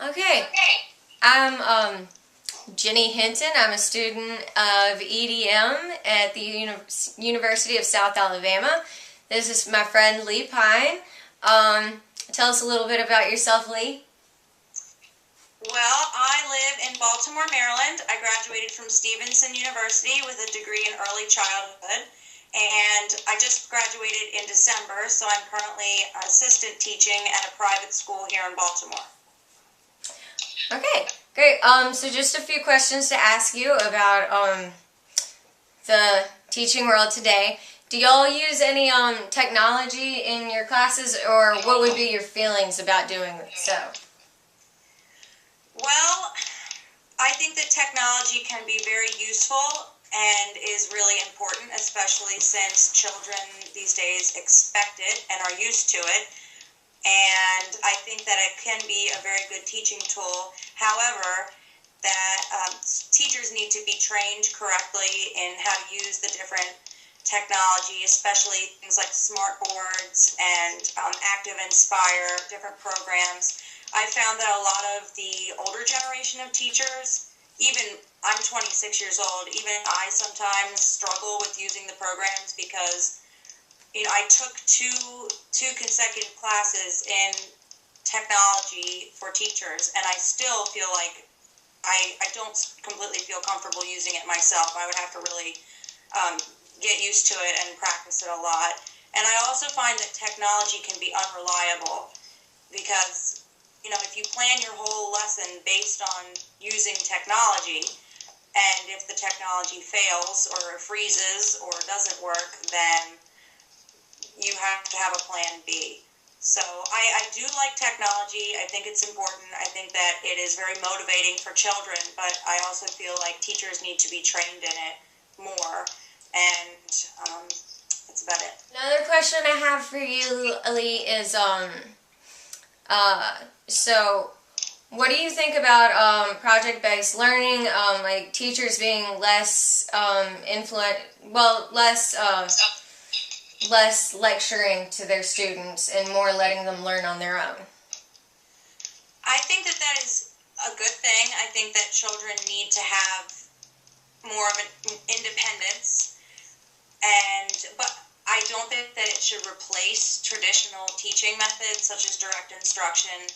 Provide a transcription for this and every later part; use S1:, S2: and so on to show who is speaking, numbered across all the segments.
S1: Okay. I'm Jenny Hinton. I'm a student of EDM at the University of South Alabama. This is my friend Lee Pine. Tell us a little bit about yourself, Lee.
S2: Well, I live in Baltimore, Maryland. I graduated from Stevenson University with a degree in early childhood, and I just graduated in December, so I'm currently assistant teaching at a private school here in Baltimore.
S1: Okay, great. So just a few questions to ask you about the teaching world today. Do y'all use any technology in your classes, or what would be your feelings about doing so?
S2: Well, I think that technology can be very useful and is really important, especially since children these days expect it and are used to it. And I think that it can be a very good teaching tool. However, that teachers need to be trained correctly in how to use the different technology, especially things like smart boards and Active Inspire, different programs. I found that a lot of the older generation of teachers, even I'm 26 years old, even I sometimes struggle with using the programs because I took two consecutive classes in technology for teachers, and I still feel like I don't completely feel comfortable using it myself. I would have to really get used to it and practice it a lot. And I also find that technology can be unreliable because, if you plan your whole lesson based on using technology, and if the technology fails or freezes or doesn't work, then you have to have a plan B. So I do like technology. I think it's important. I think that it is very motivating for children, but I also feel like teachers need to be trained in it more. And that's about it.
S1: Another question I have for you, Lee, is so what do you think about project-based learning? Like teachers being less less lecturing to their students and more letting them learn on their own?
S2: I think that is a good thing. I think that children need to have more of an independence, but I don't think that it should replace traditional teaching methods such as direct instruction.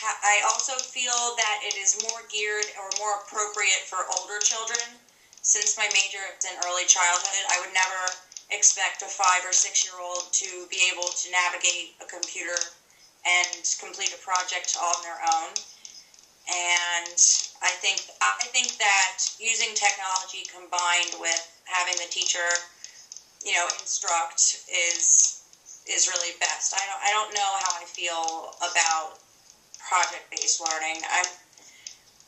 S2: I also feel that it is more geared or more appropriate for older children. Since my major is in early childhood, I would never expect a 5 or 6 year old to be able to navigate a computer and complete a project on their own. And I think that using technology combined with having the teacher, instruct is really best. I don't know how I feel about project-based learning. I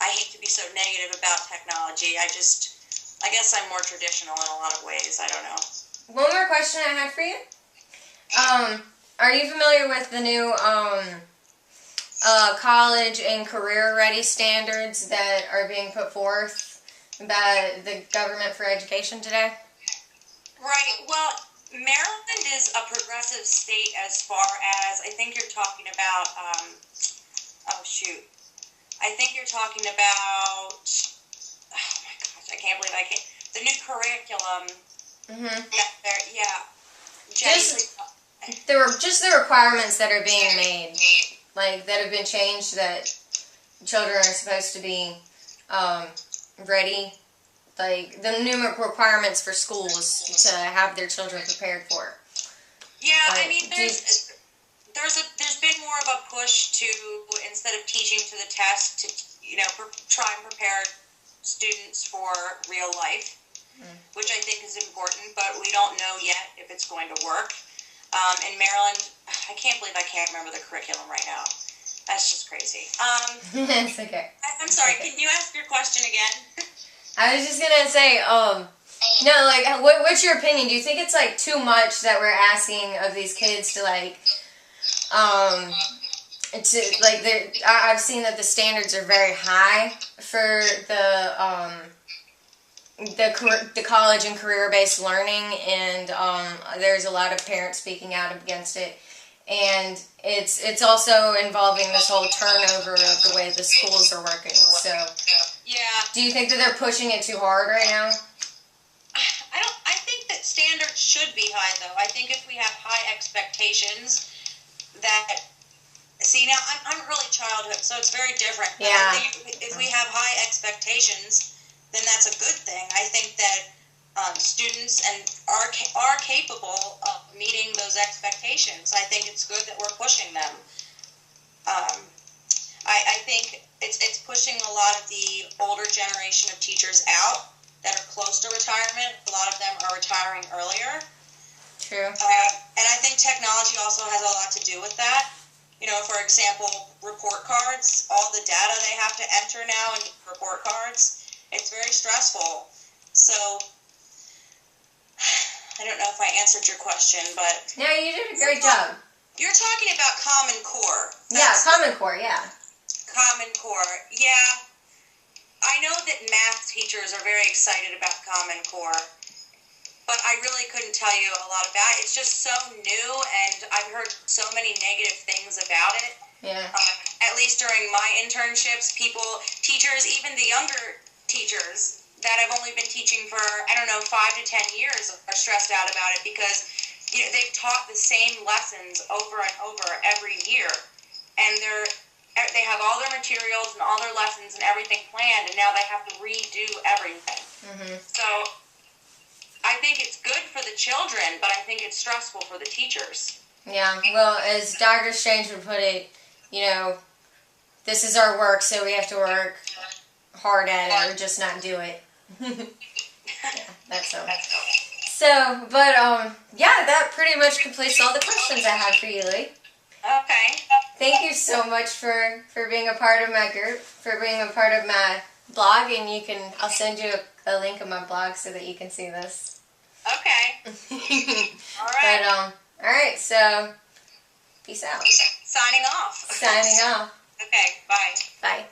S2: hate to be so negative about technology. I guess I'm more traditional in a lot of ways. I don't know.
S1: One more question I had for you. Are you familiar with the new college and career ready standards that are being put forth by the government for education today?
S2: Right. Well, Maryland is a progressive state as far as, I think you're talking about, I think you're talking about, oh my gosh, I can't believe the new curriculum.
S1: Mm-hmm.
S2: Yeah,
S1: just the requirements that are being made, like that have been changed, that children are supposed to be ready, like the new requirements for schools to have their children prepared for.
S2: Yeah, I mean, there's been more of a push to, instead of teaching to the test, to try and prepare students for real life. Which I think is important, but we don't know yet if it's going to work. In Maryland, I can't believe I can't remember the curriculum right now. That's just crazy.
S1: It's okay.
S2: I'm sorry, can you ask your question again?
S1: I was just gonna say, no, like, what's your opinion? Do you think it's, like, too much that we're asking of these kids to, like, I've seen that the standards are very high for the college and career-based learning, and there's a lot of parents speaking out against it. and it's also involving this whole turnover of the way the schools are working. So,
S2: Yeah.
S1: do you think that they're pushing it too hard right now?
S2: I think that standards should be high, though. I think if we have high expectations, that see now I'm early childhood, so it's very different. But
S1: Yeah.
S2: I think if we have high expectations, then that's a good thing. I think that students are capable of meeting those expectations. I think it's good that we're pushing them. I think it's pushing a lot of the older generation of teachers out that are close to retirement. A lot of them are retiring earlier.
S1: True.
S2: And I think technology also has a lot to do with that. You know, for example, report cards, all the data they have to enter now in report cards, it's very stressful. So, I don't know if I answered your question, but...
S1: No, you did a great job.
S2: You're talking about Common Core.
S1: Yeah, Common Core, yeah.
S2: Common Core, yeah. I know that math teachers are very excited about Common Core, but I really couldn't tell you a lot about it. It's just so new, and I've heard so many negative things about it.
S1: Yeah.
S2: At least during my internships, teachers, even the younger teachers that have only been teaching for, 5 to 10 years are stressed out about it because they've taught the same lessons over and over every year. And they have all their materials and all their lessons and everything planned, and now they have to redo everything. Mm-hmm. So I think it's good for the children, but I think it's stressful for the teachers.
S1: Yeah, well, as Dr. Strange would put it, this is our work, so we have to work hard at it or just not do it. Yeah, that's so. So, but, yeah, that pretty much completes all the questions I had for you, Lee.
S2: Okay.
S1: Thank you so much for being a part of my group, for being a part of my blog, and I'll send you a link of my blog so that you can see this.
S2: Okay. All right.
S1: But, alright, so, peace out.
S2: Signing off.
S1: Signing off.
S2: Okay, bye.
S1: Bye.